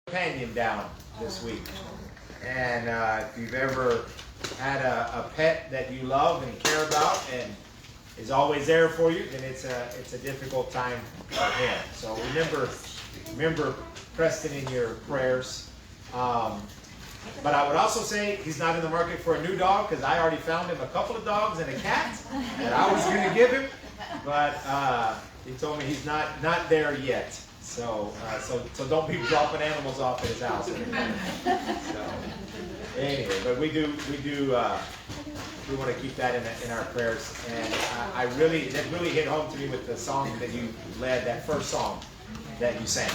Companion down this week, and if you've ever had a pet that you love and care about and is always there for you, then it's a difficult time for him. So remember Preston in your prayers. But I would also say he's not in the market for a new dog, because I already found him a couple of dogs and a cat that I was going to give him, but he told me he's not there yet. So don't be dropping animals off at his house. So anyway, but we want to keep that in our prayers. And that really hit home to me with the song that you led, that first song that you sang.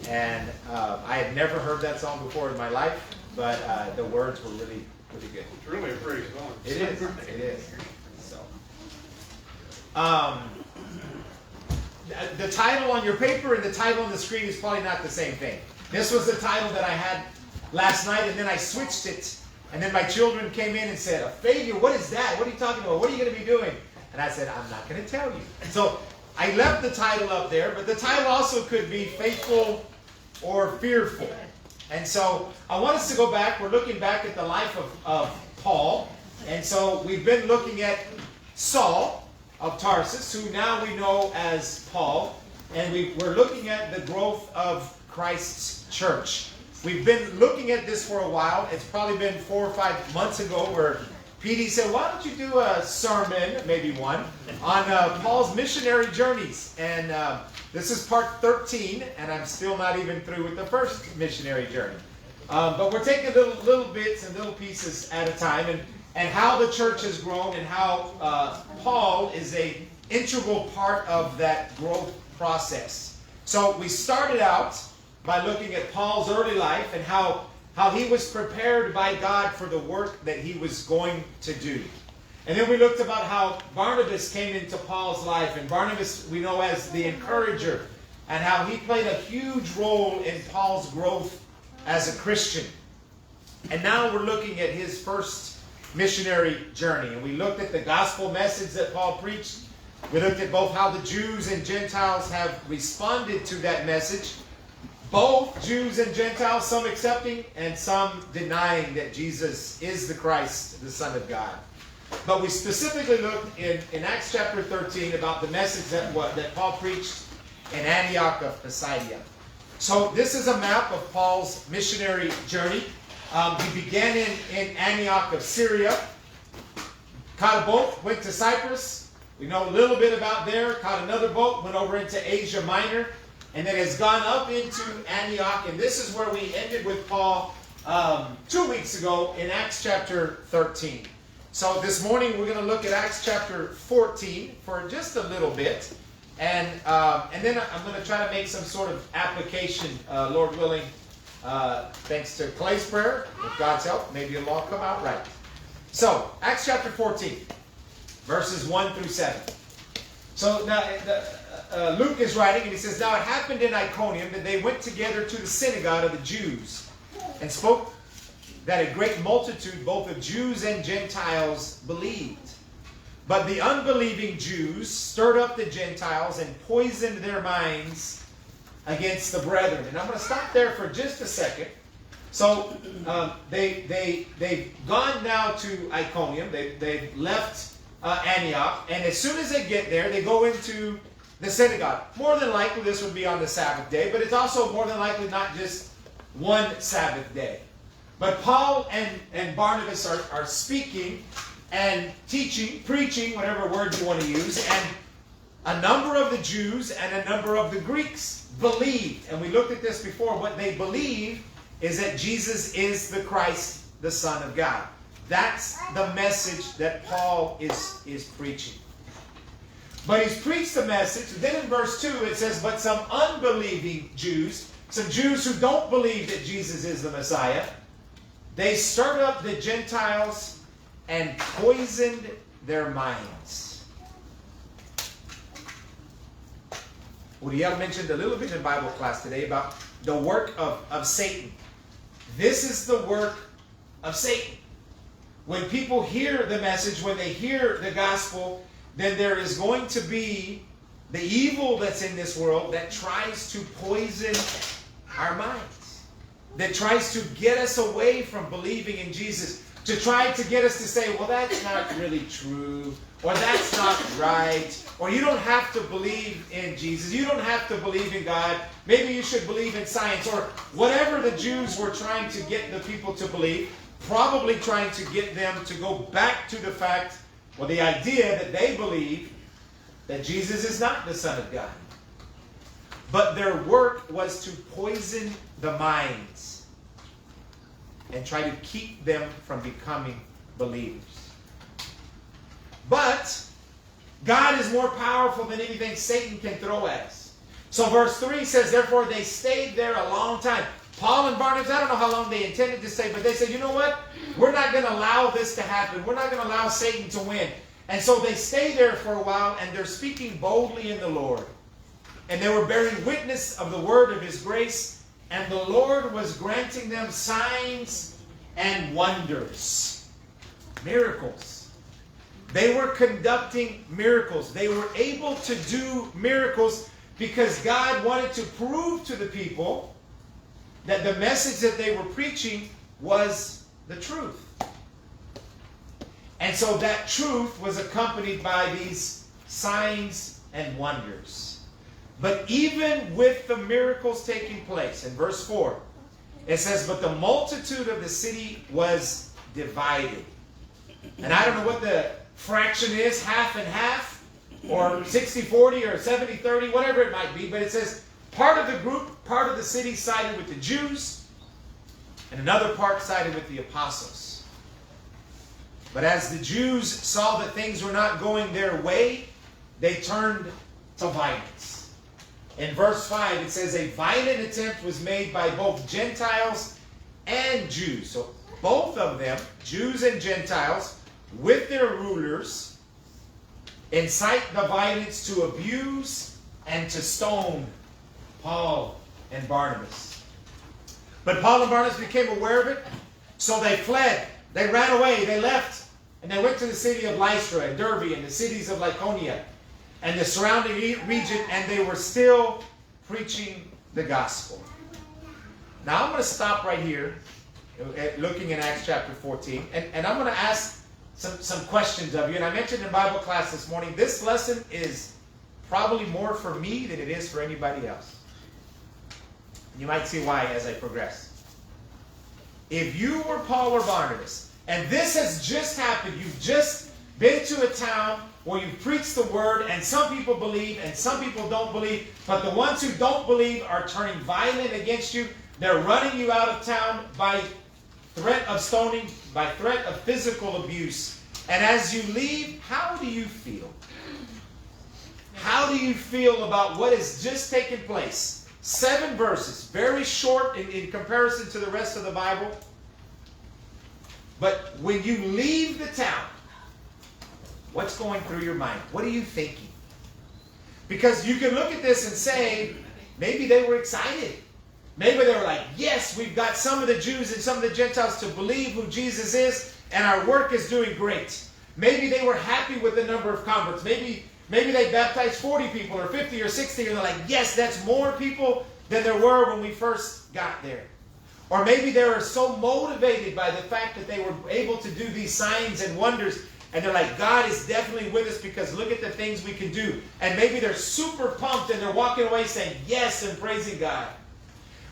And I had never heard that song before in my life, but the words were really good. It's really a great song. It is. So. The title on your paper and the title on the screen is probably not the same thing. This was the title that I had last night, and then I switched it. And then my children came in and said, "A failure? What is that? What are you talking about? What are you going to be doing?" And I said, "I'm not going to tell you." So I left the title up there, but the title also could be Faithful or Fearful. And so I want us to go back. We're looking back at the life of Paul. And so we've been looking at Saul of Tarsus, who now we know as Paul, and we're looking at the growth of Christ's church. We've been looking at this for a while. It's probably been 4 or 5 months ago where PD said, "Why don't you do a sermon, maybe one, on Paul's missionary journeys?" And this is part 13, and I'm still not even through with the first missionary journey. But we're taking little bits and little pieces at a time, and how the church has grown, and how Paul is an integral part of that growth process. So we started out by looking at Paul's early life and how he was prepared by God for the work that he was going to do. And then we looked about how Barnabas came into Paul's life, and Barnabas we know as the encourager, and how he played a huge role in Paul's growth as a Christian. And now we're looking at his first missionary journey, and we looked at the gospel message that Paul preached. We looked at both how the Jews and Gentiles have responded to that message, both Jews and Gentiles, some accepting and some denying that Jesus is the Christ, the Son of God. But we specifically looked in Acts chapter 13 about the message that Paul preached in Antioch of Pisidia. So this is a map of Paul's missionary journey. He began in Antioch of Syria, caught a boat, went to Cyprus. We know a little bit about there. Caught another boat, went over into Asia Minor, and then has gone up into Antioch. And this is where we ended with Paul 2 weeks ago in Acts chapter 13. So this morning we're going to look at Acts chapter 14 for just a little bit. And then I'm going to try to make some sort of application, Lord willing. Thanks to Clay's prayer, with God's help, maybe it'll all come out right. So, Acts chapter 14, verses 1 through 7. So, now Luke is writing, and he says, "Now it happened in Iconium that they went together to the synagogue of the Jews, and spoke that a great multitude, both of Jews and Gentiles, believed. But the unbelieving Jews stirred up the Gentiles and poisoned their minds against the brethren." And I'm going to stop there for just a second. So they've gone now to Iconium. They've left Antioch. And as soon as they get there, they go into the synagogue. More than likely this would be on the Sabbath day, but it's also more than likely not just one Sabbath day. But Paul and Barnabas are speaking and teaching, preaching, whatever word you want to use, and a number of the Jews and a number of the Greeks believed. And we looked at this before. What they believe is that Jesus is the Christ, the Son of God. That's the message that Paul is preaching. But he's preached the message. Then in verse 2 it says, "But some unbelieving Jews," some Jews who don't believe that Jesus is the Messiah, "they stirred up the Gentiles and poisoned their minds." Uriel mentioned a little bit in Bible class today about the work of Satan. This is the work of Satan. When people hear the message, when they hear the gospel, then there is going to be the evil that's in this world that tries to poison our minds. that tries to get us away from believing in Jesus, to try to get us to say, well, that's not really true, or that's not right, or you don't have to believe in Jesus, you don't have to believe in God, maybe you should believe in science, or whatever the Jews were trying to get the people to believe, probably trying to get them to go back to the fact, or the idea that they believe that Jesus is not the Son of God. But their work was to poison the minds and try to keep them from becoming believers. But God is more powerful than anything Satan can throw at us. So verse 3 says, therefore they stayed there a long time. Paul and Barnabas, I don't know how long they intended to stay, but they said, you know what? We're not going to allow this to happen. We're not going to allow Satan to win. And so they stay there for a while, and they're speaking boldly in the Lord. And they were bearing witness of the word of his grace, and the Lord was granting them signs and wonders. Miracles. They were conducting miracles. They were able to do miracles because God wanted to prove to the people that the message that they were preaching was the truth. And so that truth was accompanied by these signs and wonders. But even with the miracles taking place, in verse 4, it says, but the multitude of the city was divided. And I don't know what the fraction is, half and half, or 60-40, or 70-30, whatever it might be, but it says part of the group, part of the city sided with the Jews, and another part sided with the apostles. But as the Jews saw that things were not going their way, they turned to violence. In verse 5, it says, a violent attempt was made by both Gentiles and Jews. So both of them, Jews and Gentiles, with their rulers, incite the violence to abuse and to stone Paul and Barnabas. But Paul and Barnabas became aware of it, so they fled. They ran away, they left, and they went to the city of Lystra and Derbe and the cities of Lycaonia and the surrounding region, and they were still preaching the gospel. Now I'm going to stop right here, looking in Acts chapter 14, and I'm going to ask some questions of you. And I mentioned in Bible class this morning, this lesson is probably more for me than it is for anybody else. You might see why as I progress. If you were Paul or Barnabas, and this has just happened, you've just been to a town where you've preached the word, and some people believe and some people don't believe, but the ones who don't believe are turning violent against you. They're running you out of town by threat of stoning, by threat of physical abuse. And as you leave, how do you feel? How do you feel about what has just taken place? 7 verses, very short in comparison to the rest of the Bible. But when you leave the town, what's going through your mind? What are you thinking? Because you can look at this and say, maybe they were excited. Maybe they were like, yes, we've got some of the Jews and some of the Gentiles to believe who Jesus is, and our work is doing great. Maybe they were happy with the number of converts. Maybe they baptized 40 people or 50 or 60, and they're like, yes, that's more people than there were when we first got there. Or maybe they were so motivated by the fact that they were able to do these signs and wonders, and they're like, God is definitely with us because look at the things we can do. And maybe they're super pumped and they're walking away saying yes and praising God.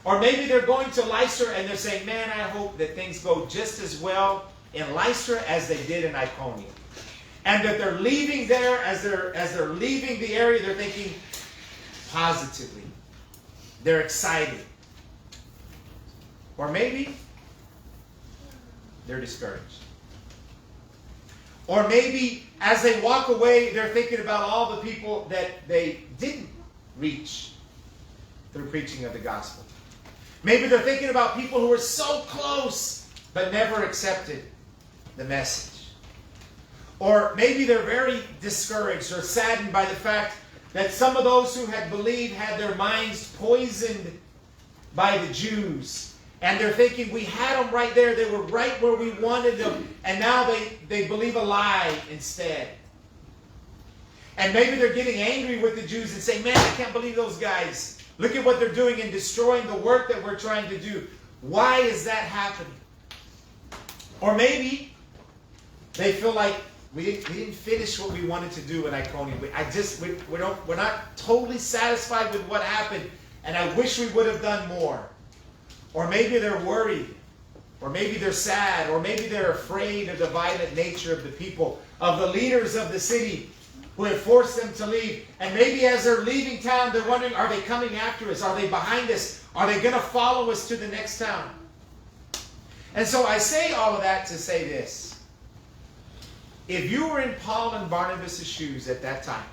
Or maybe they're going to Lystra and they're saying, man, I hope that things go just as well in Lystra as they did in Iconium. And that they're leaving there, as they're leaving the area, they're thinking positively. They're excited. Or maybe they're discouraged. Or maybe as they walk away, they're thinking about all the people that they didn't reach through preaching of the gospel. Maybe they're thinking about people who were so close but never accepted the message. Or maybe they're very discouraged or saddened by the fact that some of those who had believed had their minds poisoned by the Jews. And they're thinking, we had them right there. They were right where we wanted them. And now they believe a lie instead. And maybe they're getting angry with the Jews and saying, man, I can't believe those guys. Look at what they're doing in destroying the work that we're trying to do. Why is that happening? Or maybe they feel like we didn't finish what we wanted to do in Iconium. We're not totally satisfied with what happened, and I wish we would have done more. Or maybe they're worried, or maybe they're sad, or maybe they're afraid of the violent nature of the people, of the leaders of the city who have forced them to leave. And maybe as they're leaving town, they're wondering, are they coming after us? Are they behind us? Are they going to follow us to the next town? And so I say all of that to say this. If you were in Paul and Barnabas' shoes at that time,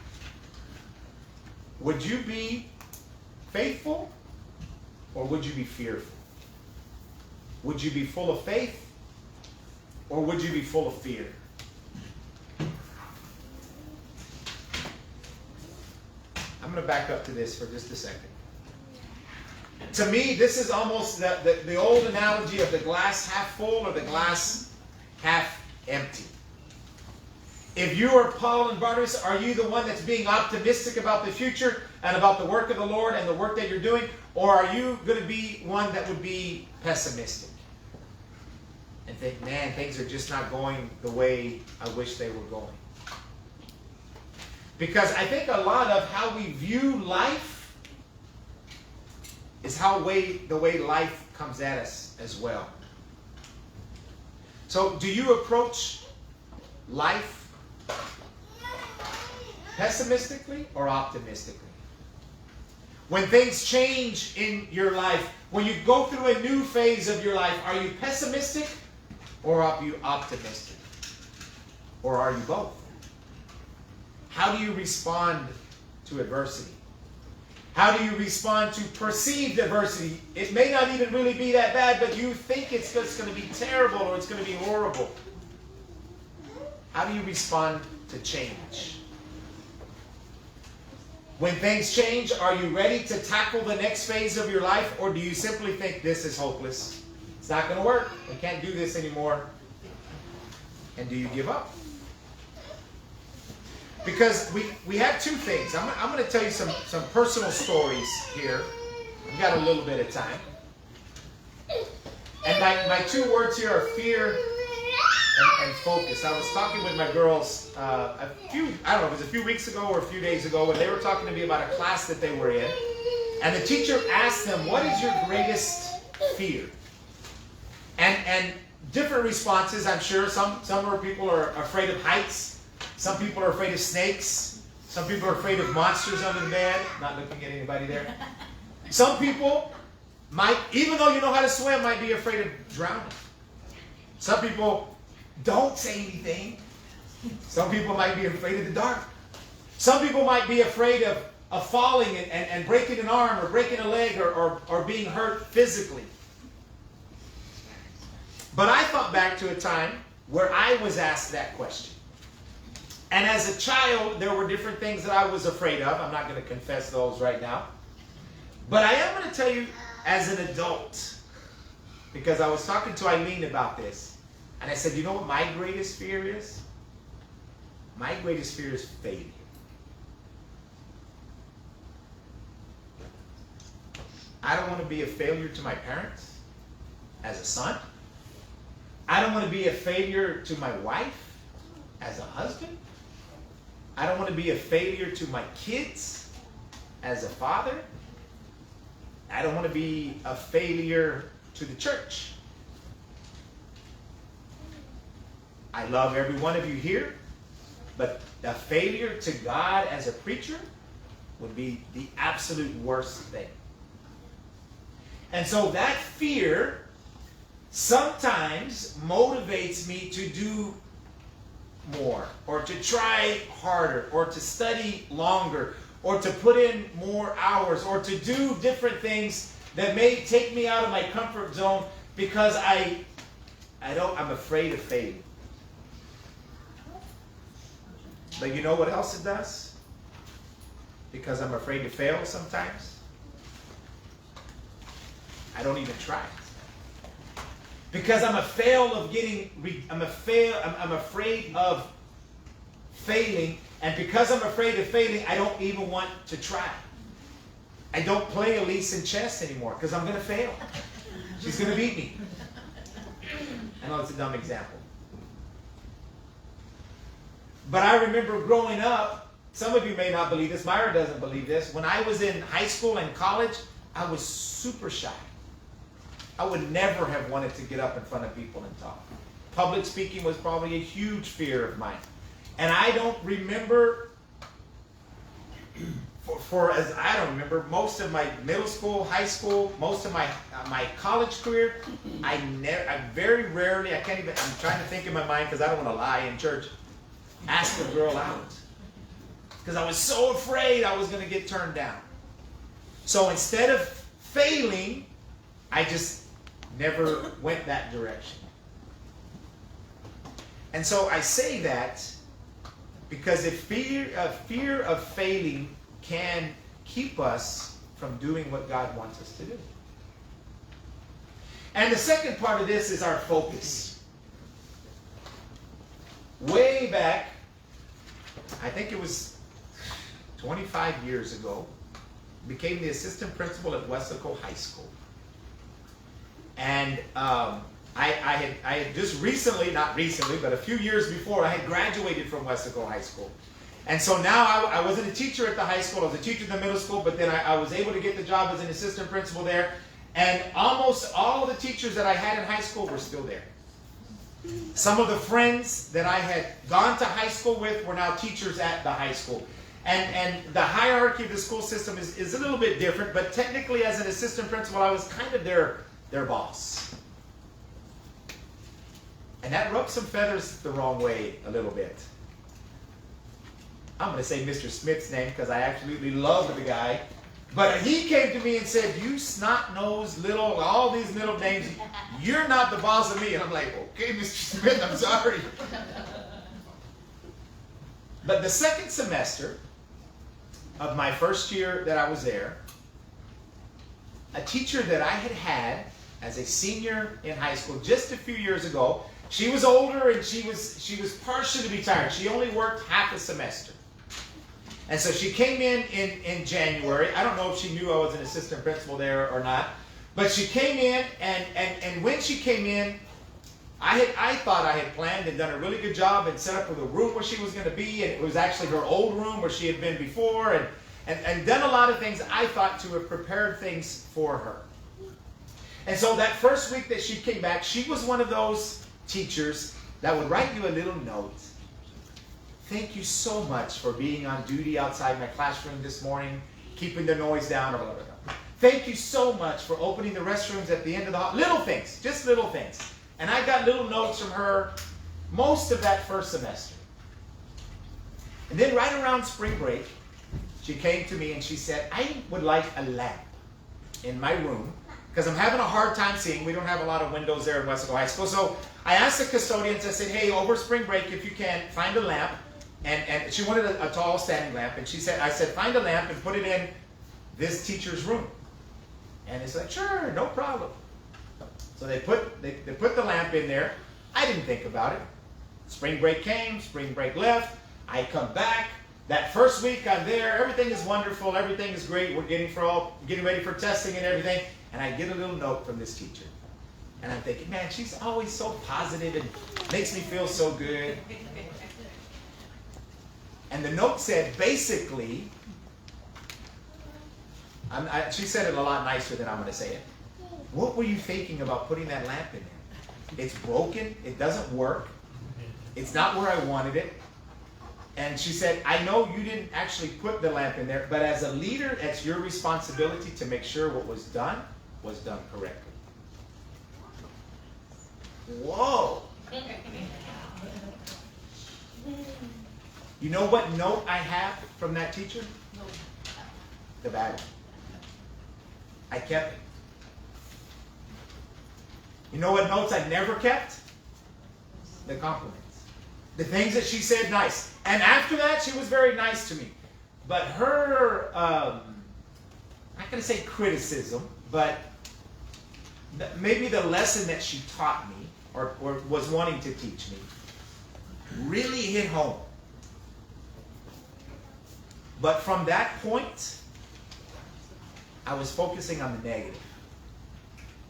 would you be faithful or would you be fearful? Would you be full of faith or would you be full of fear? I'm going to back up to this for just a second. To me, this is almost the old analogy of the glass half full or the glass half empty. If you are Paul and Barnabas, are you the one that's being optimistic about the future and about the work of the Lord and the work that you're doing? Or are you going to be one that would be pessimistic and think, man, things are just not going the way I wish they were going? Because I think a lot of how we view life is the way life comes at us as well. So do you approach life pessimistically or optimistically? When things change in your life, when you go through a new phase of your life, are you pessimistic or are you optimistic? Or are you both? How do you respond to adversity? How do you respond to perceived adversity? It may not even really be that bad, but you think it's just going to be terrible or it's going to be horrible. How do you respond to change? When things change, are you ready to tackle the next phase of your life, or do you simply think this is hopeless? It's not going to work. We can't do this anymore. And do you give up? Because we have two things. I'm going to tell you some personal stories here. We've got a little bit of time. And my two words here are fear and focus. I was talking with my girls I don't know, it was a few weeks ago or a few days ago, when they were talking to me about a class that they were in. And the teacher asked them, what is your greatest fear? And different responses, I'm sure. Some people are afraid of heights. Some people are afraid of snakes. Some people are afraid of monsters under the bed. Not looking at anybody there. Some people might, even though you know how to swim, might be afraid of drowning. Some people don't say anything. Some people might be afraid of the dark. Some people might be afraid of falling and breaking an arm or breaking a leg or being hurt physically. But I thought back to a time where I was asked that question. And as a child, there were different things that I was afraid of. I'm not going to confess those right now. But I am going to tell you as an adult, because I was talking to Eileen about this. And I said, you know what my greatest fear is? My greatest fear is failure. I don't want to be a failure to my parents as a son. I don't want to be a failure to my wife as a husband. I don't want to be a failure to my kids as a father. I don't want to be a failure to the church. I love every one of you here, but a failure to God as a preacher would be the absolute worst thing. And so that fear sometimes motivates me to do more, or to try harder, or to study longer, or to put in more hours, or to do different things that may take me out of my comfort zone because I'm afraid of failing. But you know what else it does? Because I'm afraid to fail sometimes, I don't even try. Because I'm afraid of failing, and because I'm afraid of failing, I don't even want to try. I don't play Elise in chess anymore because I'm going to fail. She's going to beat me. I know it's a dumb example. But I remember growing up, some of you may not believe this, Myra doesn't believe this. When I was in high school and college, I was super shy. I would never have wanted to get up in front of people and talk. Public speaking was probably a huge fear of mine. And I don't remember, I don't remember most of my middle school, high school, most of my college career. I very rarely, I'm trying to think in my mind because I don't want to lie in church, ask a girl out. Because I was so afraid I was going to get turned down. So instead of failing, I just never went that direction. And so I say that because if fear of failing can keep us from doing what God wants us to do. And the second part of this is our focus. Way back, I think it was 25 years ago, became the assistant principal at Weslaco High School. And I had just recently, not recently, but a few years before, I had graduated from Weslaco High School. And so now I wasn't a teacher at the high school, I was a teacher in the middle school, but then I was able to get the job as an assistant principal there. And almost all of the teachers that I had in high school were still there. Some of the friends that I had gone to high school with were now teachers at the high school. And the hierarchy of the school system is a little bit different, but technically as an assistant principal, I was kind of their boss. And that rubbed some feathers the wrong way a little bit. I'm going to say Mr. Smith's name because I absolutely loved the guy. But he came to me and said, you snot-nosed little, all these little names, you're not the boss of me. And I'm like, okay, Mr. Smith, I'm sorry. But the second semester of my first year that I was there, a teacher that I had as a senior in high school just a few years ago, she was older and she was partially retired. She only worked half a semester. And so she came in January. I don't know if she knew I was an assistant principal there or not. But she came in, and when she came in, I thought I had planned and done a really good job and set up with a room where she was going to be. And it was actually her old room where she had been before. And done a lot of things I thought to have prepared things for her. And so that first week that she came back, she was one of those teachers that would write you a little note. Thank you so much for being on duty outside my classroom this morning, keeping the noise down, or blah, blah, blah. Thank you so much for opening the restrooms at the end of the hall. Little things, just little things. And I got little notes from her most of that first semester. And then right around spring break, she came to me and she said, I would like a lamp in my room because I'm having a hard time seeing. We don't have a lot of windows there in Weslaco High School. So I asked the custodians, I said, hey, over spring break, if you can, find a lamp. And she wanted a tall standing lamp. And I said, find a lamp and put it in this teacher's room. And it's like, sure, no problem. So they put the lamp in there. I didn't think about it. Spring break came, spring break left. I come back. That first week I'm there. Everything is wonderful. Everything is great. We're getting ready for testing and everything. And I get a little note from this teacher. And I'm thinking, man, she's always so positive and makes me feel so good. And the note said, basically, she said it a lot nicer than I'm going to say it. What were you thinking about putting that lamp in there? It's broken. It doesn't work. It's not where I wanted it. And she said, I know you didn't actually put the lamp in there, but as a leader, it's your responsibility to make sure what was done correctly. Whoa. You know what note I have from that teacher? No. The bad one. I kept it. You know what notes I never kept? The compliments. The things that she said nice. And after that, she was very nice to me. But her, I'm not going to say criticism, but maybe the lesson that she taught me, or was wanting to teach me, really hit home. But from that point, I was focusing on the negative.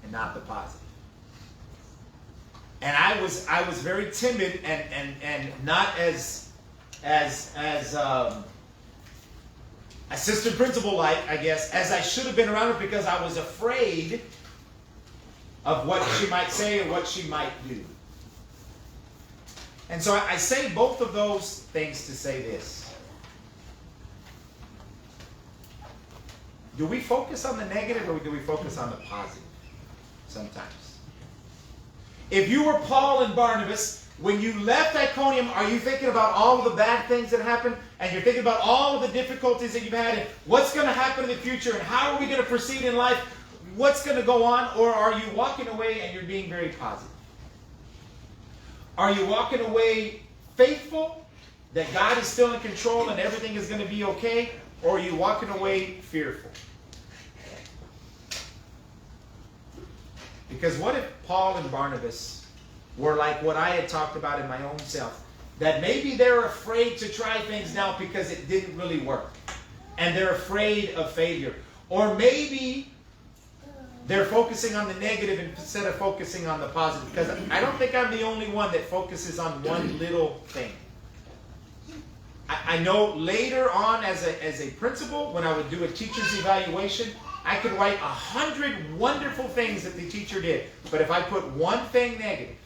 and not the positive. And I was very timid and not as assistant principal like, I guess, as I should have been around her, because I was afraid of what she might say or what she might do. And so I say both of those things to say this. Do we focus on the negative or do we focus on the positive sometimes? If you were Paul and Barnabas, when you left Iconium, are you thinking about all of the bad things that happened? And you're thinking about all of the difficulties that you've had and what's going to happen in the future and how are we going to proceed in life? What's going to go on? Or are you walking away and you're being very positive? Are you walking away faithful that God is still in control and everything is going to be okay? Or are you walking away fearful? Because what if Paul and Barnabas were like what I had talked about in my own self? That maybe they're afraid to try things now because it didn't really work. And they're afraid of failure. Or maybe they're focusing on the negative instead of focusing on the positive. Because I don't think I'm the only one that focuses on one little thing. I know later on as a principal, when I would do a teacher's evaluation, I could write 100 wonderful things that the teacher did. But if I put one thing negative,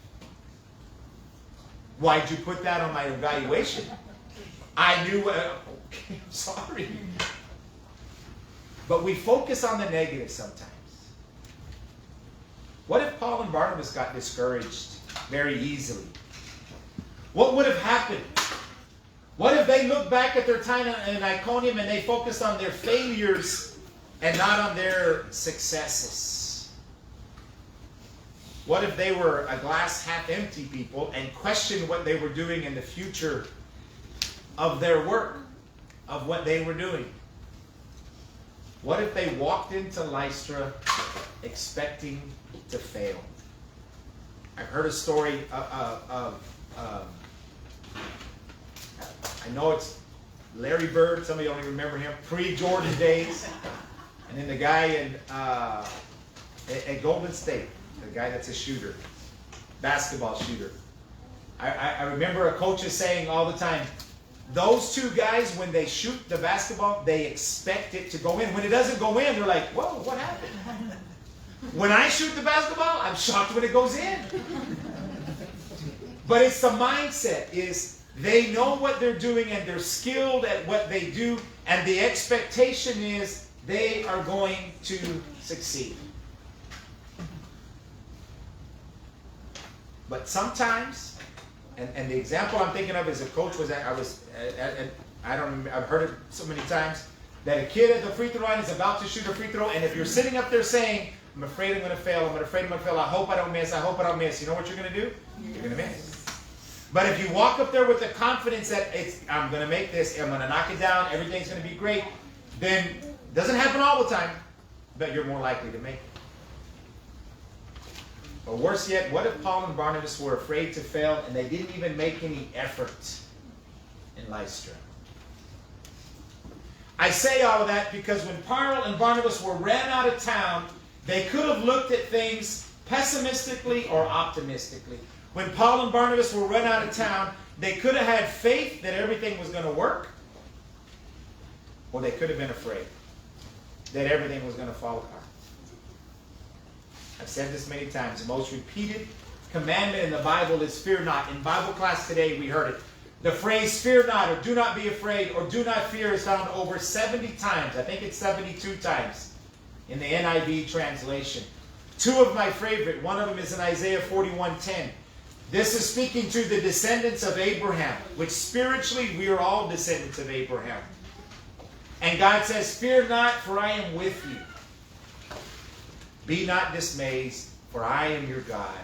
why'd you put that on my evaluation? I knew, okay, I'm sorry. But we focus on the negative sometimes. What if Paul and Barnabas got discouraged very easily? What would have happened? What if they looked back at their time in Iconium and they focused on their failures and not on their successes? What if they were a glass half empty people and questioned what they were doing in the future of their work, of what they were doing? What if they walked into Lystra expecting to fail? I've heard a story of I know it's Larry Bird, some of you only remember him, pre-Jordan days. And then the guy at Golden State, the guy that's a shooter, basketball shooter. I remember a coach is saying all the time, those two guys, when they shoot the basketball, they expect it to go in. When it doesn't go in, they're like, whoa, what happened? When I shoot the basketball, I'm shocked when it goes in. But it's the mindset, is they know what they're doing and they're skilled at what they do, and the expectation is they are going to succeed. But sometimes, and the example I'm thinking of as a coach was that I've heard it so many times, that a kid at the free throw line is about to shoot a free throw, and if you're sitting up there saying, I'm afraid I'm going to fail, I'm afraid I'm going to fail, I hope I don't miss, I hope I don't miss, you know what you're going to do? You're going to miss. But if you walk up there with the confidence that I'm going to make this, I'm going to knock it down, everything's going to be great, then it doesn't happen all the time, but you're more likely to make it. Or worse yet, what if Paul and Barnabas were afraid to fail and they didn't even make any effort in Lystra? I say all of that because when Paul and Barnabas were ran out of town, they could have looked at things pessimistically or optimistically. When Paul and Barnabas were run out of town, they could have had faith that everything was going to work, or they could have been afraid that everything was going to fall apart. I've said this many times. The most repeated commandment in the Bible is fear not. In Bible class today, we heard it. The phrase fear not, or do not be afraid, or do not fear is found over 70 times. I think it's 72 times in the NIV translation. Two of my favorite. One of them is in Isaiah 41:10. This is speaking to the descendants of Abraham, which spiritually we are all descendants of Abraham. And God says, fear not, for I am with you. Be not dismayed, for I am your God.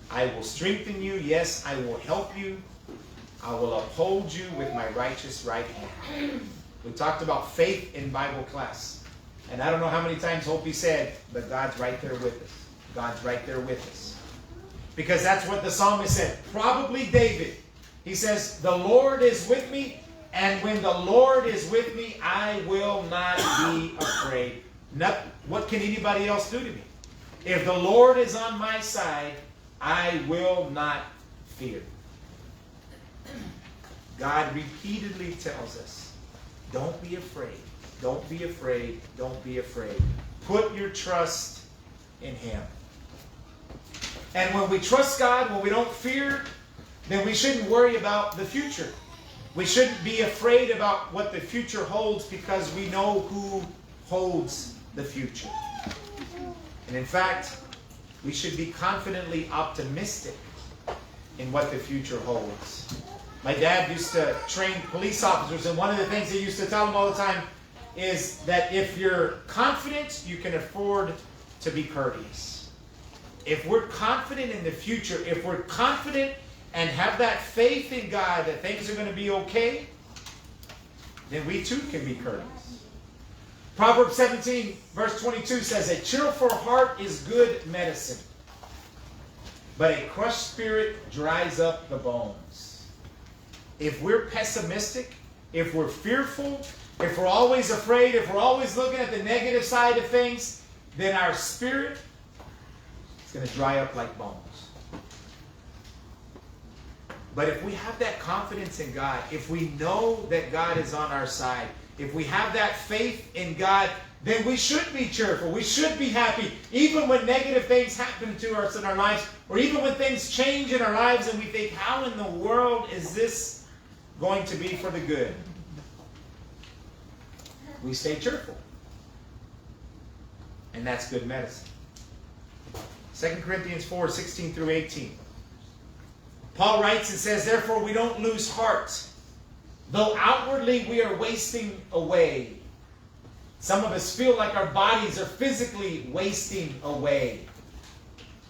I will strengthen you. Yes, I will help you. I will uphold you with my righteous right hand. We talked about faith in Bible class. And I don't know how many times Hopi said, but God's right there with us. God's right there with us. Because that's what the psalmist said. Probably David. He says, the Lord is with me, and when the Lord is with me, I will not be afraid. What can anybody else do to me? If the Lord is on my side, I will not fear. God repeatedly tells us, don't be afraid. Don't be afraid. Don't be afraid. Put your trust in Him. And when we trust God, when we don't fear, then we shouldn't worry about the future. We shouldn't be afraid about what the future holds because we know who holds the future. And in fact, we should be confidently optimistic in what the future holds. My dad used to train police officers, and one of the things he used to tell them all the time is that if you're confident, you can afford to be courteous. If we're confident in the future, if we're confident and have that faith in God that things are going to be okay, then we too can be courteous. Proverbs 17 verse 22 says, a cheerful heart is good medicine, but a crushed spirit dries up the bones. If we're pessimistic, if we're fearful, if we're always afraid, if we're always looking at the negative side of things, then our spirit is going to dry up like bones. But if we have that confidence in God, if we know that God is on our side, if we have that faith in God, then we should be cheerful. We should be happy. Even when negative things happen to us in our lives, or even when things change in our lives and we think, how in the world is this going to be for the good? We stay cheerful. And that's good medicine. 2 Corinthians 4, 16 through 18. Paul writes and says, therefore we don't lose heart. Though outwardly we are wasting away. Some of us feel like our bodies are physically wasting away.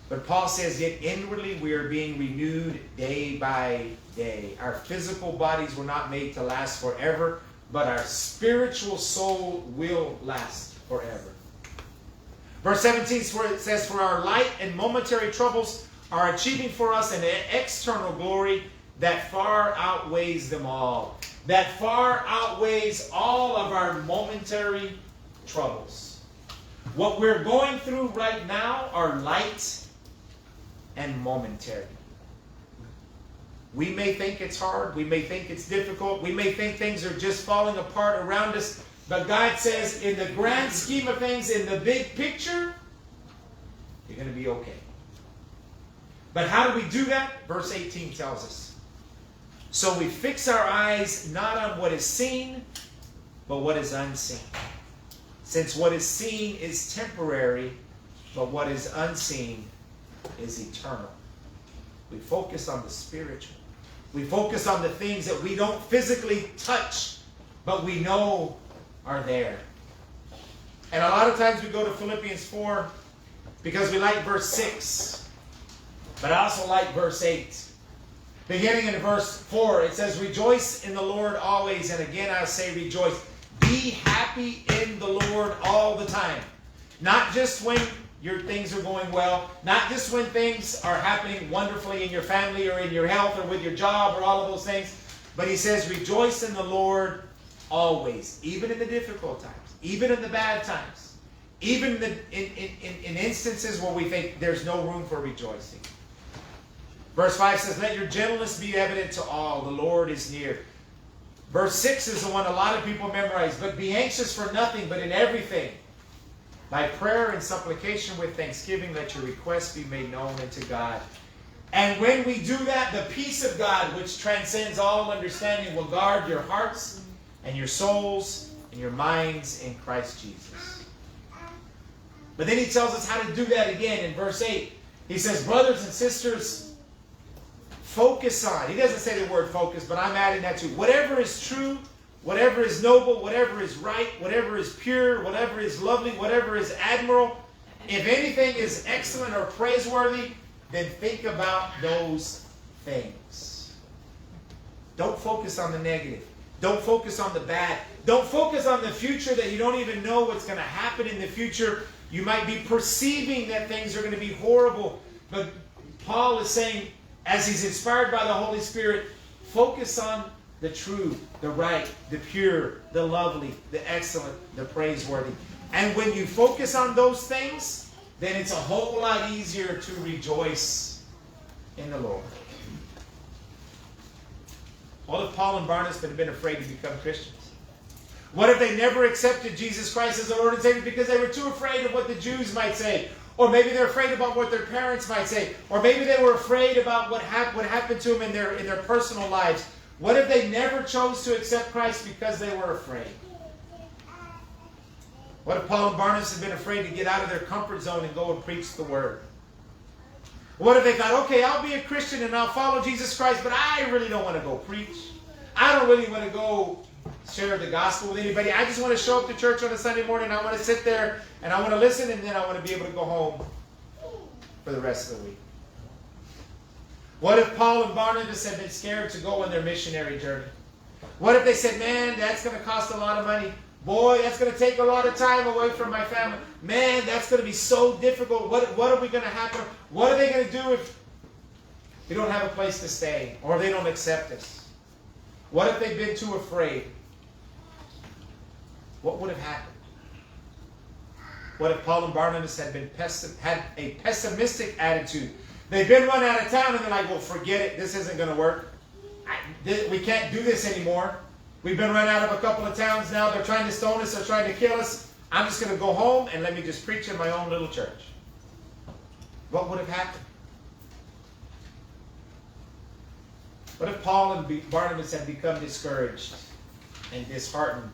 But Paul says, yet inwardly we are being renewed day by day. Our physical bodies were not made to last forever, but our spiritual soul will last forever. Verse 17 says, for our light and momentary troubles are achieving for us an external glory that far outweighs them all. That far outweighs all of our momentary troubles. What we're going through right now are light and momentary. We may think it's hard. We may think it's difficult. We may think things are just falling apart around us. But God says, in the grand scheme of things, in the big picture, you're going to be okay. But how do we do that? Verse 18 tells us. So we fix our eyes not on what is seen, but what is unseen. Since what is seen is temporary, but what is unseen is eternal. We focus on the spiritual. We focus on the things that we don't physically touch, but we know are there. And a lot of times we go to Philippians 4 because we like verse 6. But I also like verse 8. Beginning in verse 4, it says, rejoice in the Lord always. And again I say rejoice. Be happy in the Lord all the time. Not just when your things are going well. Not just when things are happening wonderfully in your family or in your health or with your job or all of those things. But he says rejoice in the Lord always. Even in the difficult times. Even in the bad times. Even in instances where we think there's no room for rejoicing. Verse 5 says, let your gentleness be evident to all. The Lord is near. Verse 6 is the one a lot of people memorize. But be anxious for nothing, but in everything. By prayer and supplication with thanksgiving, let your requests be made known unto God. And when we do that, the peace of God, which transcends all understanding, will guard your hearts and your souls and your minds in Christ Jesus. But then he tells us how to do that again in verse 8. He says, brothers and sisters, focus on. He doesn't say the word focus, but I'm adding that to whatever is true, whatever is noble, whatever is right, whatever is pure, whatever is lovely, whatever is admirable. If anything is excellent or praiseworthy, then think about those things. Don't focus on the negative. Don't focus on the bad. Don't focus on the future that you don't even know what's going to happen in the future. You might be perceiving that things are going to be horrible. But Paul is saying, as he's inspired by the Holy Spirit, focus on the true, the right, the pure, the lovely, the excellent, the praiseworthy. And when you focus on those things, then it's a whole lot easier to rejoice in the Lord. What if Paul and Barnabas had been afraid to become Christians? What if they never accepted Jesus Christ as their Lord and Savior because they were too afraid of what the Jews might say? Or maybe they're afraid about what their parents might say. Or maybe they were afraid about what happened to them in their personal lives. What if they never chose to accept Christ because they were afraid? What if Paul and Barnabas had been afraid to get out of their comfort zone and go and preach the Word? What if they thought, okay, I'll be a Christian and I'll follow Jesus Christ, but I really don't want to go preach. I don't really want to go share the gospel with anybody. I just want to show up to church on a Sunday morning. I want to sit there and I want to listen, and then I want to be able to go home for the rest of the week. What if Paul and Barnabas had been scared to go on their missionary journey? What if they said, man, that's going to cost a lot of money. Boy, that's going to take a lot of time away from my family. Man, that's going to be so difficult. What are we going to happen? What are they going to do if we don't have a place to stay or they don't accept us? What if they've been too afraid? What would have happened? What if Paul and Barnabas had a pessimistic attitude? They've been run out of town and they're like, well, forget it. This isn't going to work. We can't do this anymore. We've been run out of a couple of towns now. They're trying to stone us. They're trying to kill us. I'm just going to go home and let me just preach in my own little church. What would have happened? What if Paul and Barnabas had become discouraged and disheartened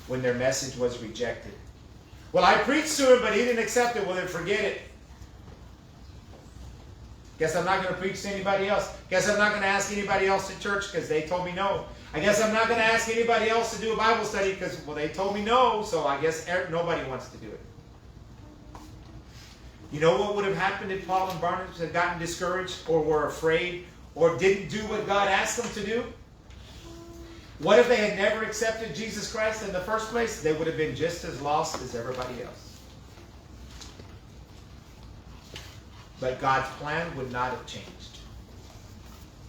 when their message was rejected? Well, I preached to him, but he didn't accept it. Well, then forget it. Guess I'm not going to preach to anybody else. Guess I'm not going to ask anybody else to church because they told me no. I guess I'm not going to ask anybody else to do a Bible study because, well, they told me no, so I guess nobody wants to do it. You know what would have happened if Paul and Barnabas had gotten discouraged or were afraid or didn't do what God asked them to do? What if they had never accepted Jesus Christ in the first place? They would have been just as lost as everybody else. But God's plan would not have changed.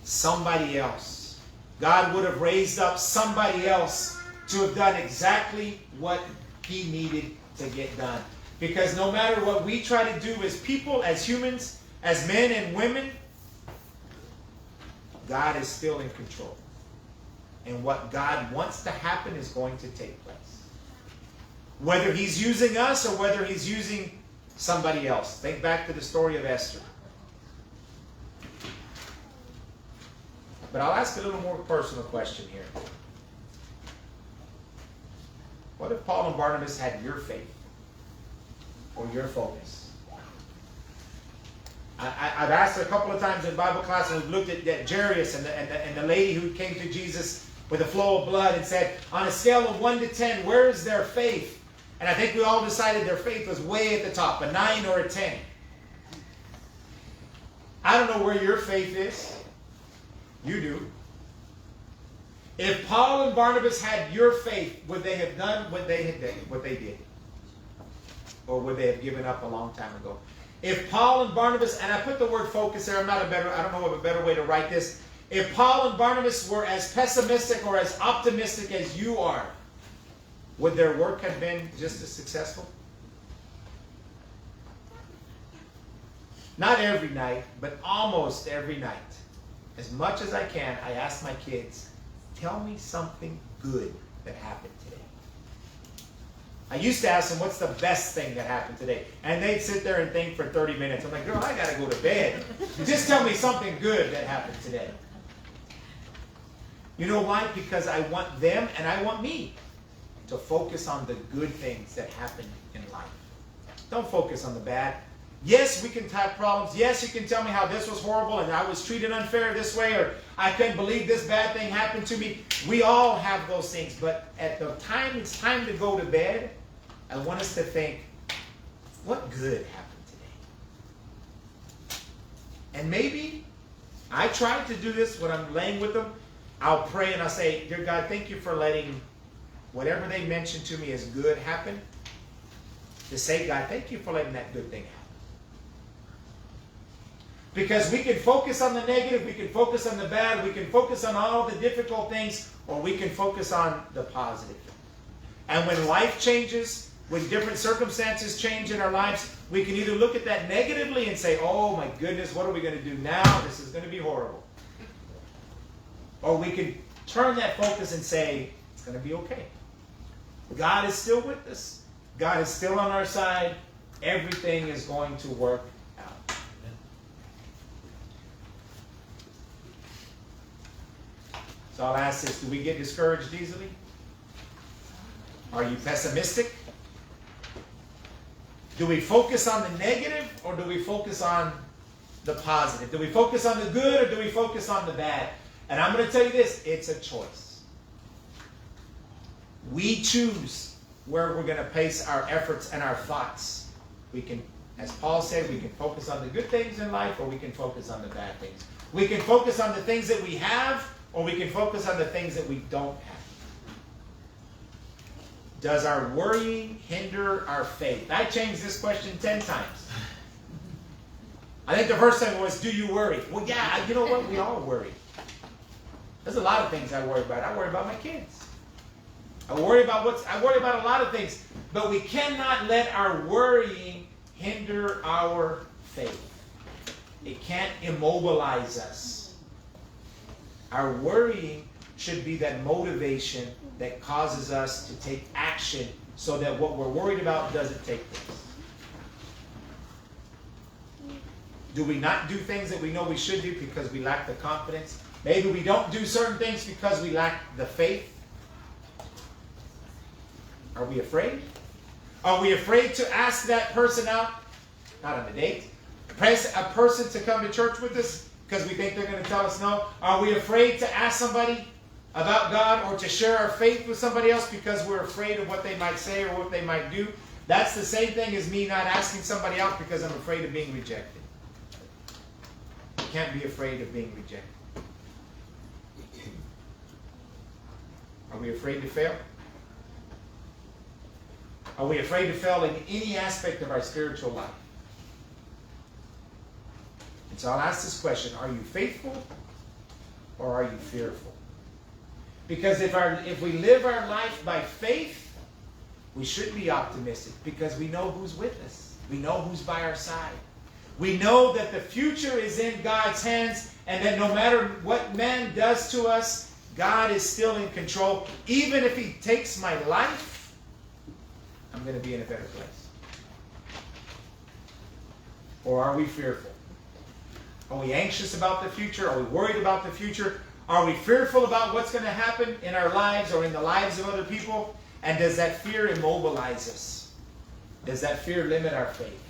Somebody else. God would have raised up somebody else to have done exactly what he needed to get done. Because no matter what we try to do as people, as humans, as men and women, God is still in control. And what God wants to happen is going to take place. Whether he's using us or whether he's using somebody else. Think back to the story of Esther. But I'll ask a little more personal question here. What if Paul and Barnabas had your faith or your focus? I've asked a couple of times in Bible class, and we've looked at Jairus and the lady who came to Jesus with a flow of blood and said, on a scale of 1 to 10, where is their faith? And I think we all decided their faith was way at the top, a 9 or a 10. I don't know where your faith is. You do. If Paul and Barnabas had your faith, would they have done what they did? Or would they have given up a long time ago? If Paul and Barnabas, and I put the word focus there, I don't know of a better way to write this. If Paul and Barnabas were as pessimistic or as optimistic as you are, would their work have been just as successful? Not every night, but almost every night. As much as I can, I ask my kids, tell me something good that happened today. I used to ask them, what's the best thing that happened today? And they'd sit there and think for 30 minutes. I'm like, girl, I got to go to bed. Just tell me something good that happened today. You know why? Because I want them and I want me to focus on the good things that happen in life. Don't focus on the bad. Yes, we can have problems. Yes, you can tell me how this was horrible and I was treated unfair this way, or I couldn't believe this bad thing happened to me. We all have those things. But at the time it's time to go to bed, I want us to think, what good happened today? And maybe I try to do this when I'm laying with them. I'll pray and I'll say, dear God, thank you for letting whatever they mentioned to me as good happen. To say, God, thank you for letting that good thing happen. Because we can focus on the negative, we can focus on the bad, we can focus on all the difficult things, or we can focus on the positive. And when life changes, when different circumstances change in our lives, We can either look at that negatively and say, oh my goodness, what are we going to do now? This is going to be horrible. Or we can turn that focus and say, it's going to be okay. God is still with us. God is still on our side. Everything is going to work out. So I'll ask this, do we get discouraged easily? Are you pessimistic? Do we focus on the negative or do we focus on the positive? Do we focus on the good or do we focus on the bad? And I'm going to tell you this, it's a choice. We choose where we're going to place our efforts and our thoughts. We can, as Paul said, we can focus on the good things in life or we can focus on the bad things. We can focus on the things that we have or we can focus on the things that we don't have. Does our worrying hinder our faith? I changed this question 10 times. I think the first time was, do you worry? Well, yeah, you know what? We all worry. There's a lot of things I worry about. I worry about my kids. I worry about a lot of things. But we cannot let our worrying hinder our faith. It can't immobilize us. Our worrying should be that motivation that causes us to take action so that what we're worried about doesn't take place. Do we not do things that we know we should do because we lack the confidence? Maybe we don't do certain things because we lack the faith. Are we afraid? Are we afraid to ask that person out? Not on a date. A person to come to church with us because we think they're going to tell us no? Are we afraid to ask somebody about God or to share our faith with somebody else because we're afraid of what they might say or what they might do? That's the same thing as me not asking somebody out because I'm afraid of being rejected. You can't be afraid of being rejected. Are we afraid to fail? Are we afraid to fail in any aspect of our spiritual life? And so I'll ask this question, are you faithful or are you fearful? Because if we live our life by faith, we should be optimistic because we know who's with us. We know who's by our side. We know that the future is in God's hands and that no matter what man does to us, God is still in control. Even if He takes my life, I'm going to be in a better place. Or are we fearful? Are we anxious about the future? Are we worried about the future? Are we fearful about what's going to happen in our lives or in the lives of other people? And does that fear immobilize us? Does that fear limit our faith?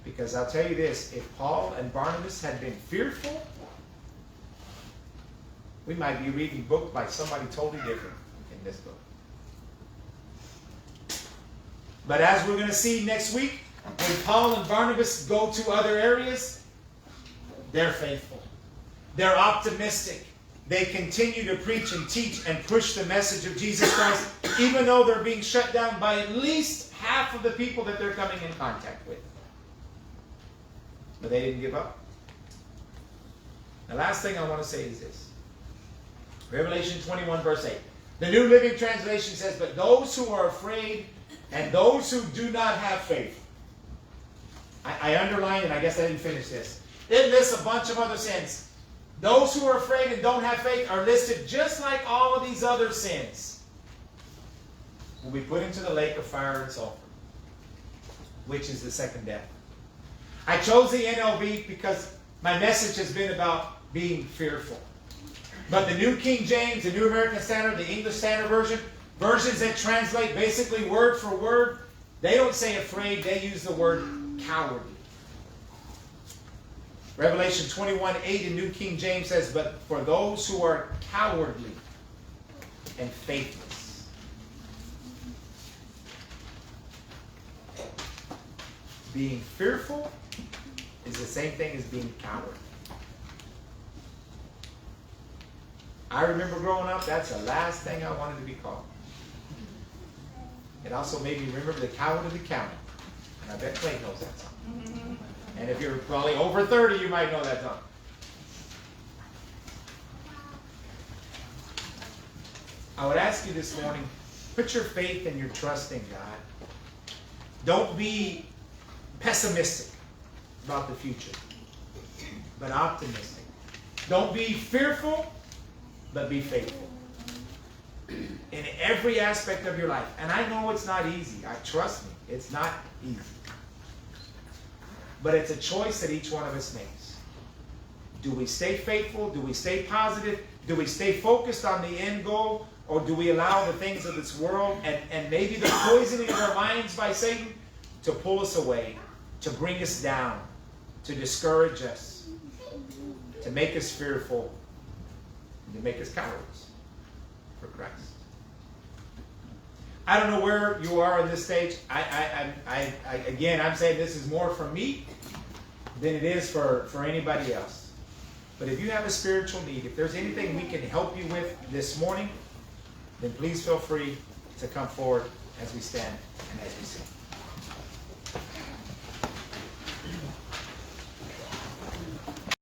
Because I'll tell you this, if Paul and Barnabas had been fearful, we might be reading a book by somebody totally different in this book. But as we're going to see next week, when Paul and Barnabas go to other areas, they're faithful. They're optimistic. They continue to preach and teach and push the message of Jesus Christ, even though they're being shut down by at least half of the people that they're coming in contact with. But they didn't give up. The last thing I want to say is this. Revelation 21 verse 8. The New Living Translation says, but those who are afraid and those who do not have faith. I underlined, and I guess I didn't finish this. It lists a bunch of other sins. Those who are afraid and don't have faith are listed just like all of these other sins. Will be put into the lake of fire and sulfur, which is the second death. I chose the NLV because my message has been about being fearful. But the New King James, the New American Standard, the English Standard Version, versions that translate basically word for word, they don't say afraid, they use the word cowardly. Revelation 21:8 in New King James says, but for those who are cowardly and faithless. Being fearful is the same thing as being cowardly. I remember growing up, that's the last thing I wanted to be called. It also made me remember the coward of the county. And I bet Clay knows that song. And if you're probably over 30, you might know that song. I would ask you this morning, put your faith and your trust in God. Don't be pessimistic about the future, but optimistic. Don't be fearful, but be faithful. In every aspect of your life. And I know it's not easy. Trust me, it's not easy. But it's a choice that each one of us makes. Do we stay faithful? Do we stay positive? Do we stay focused on the end goal? Or do we allow the things of this world and maybe the poisoning of our minds by Satan to pull us away, to bring us down, to discourage us, to make us fearful, and to make us cowards for Christ? I don't know where you are in this stage. Again, I'm saying this is more for me than it is for anybody else. But if you have a spiritual need, if there's anything we can help you with this morning, then please feel free to come forward as we stand and as we sing.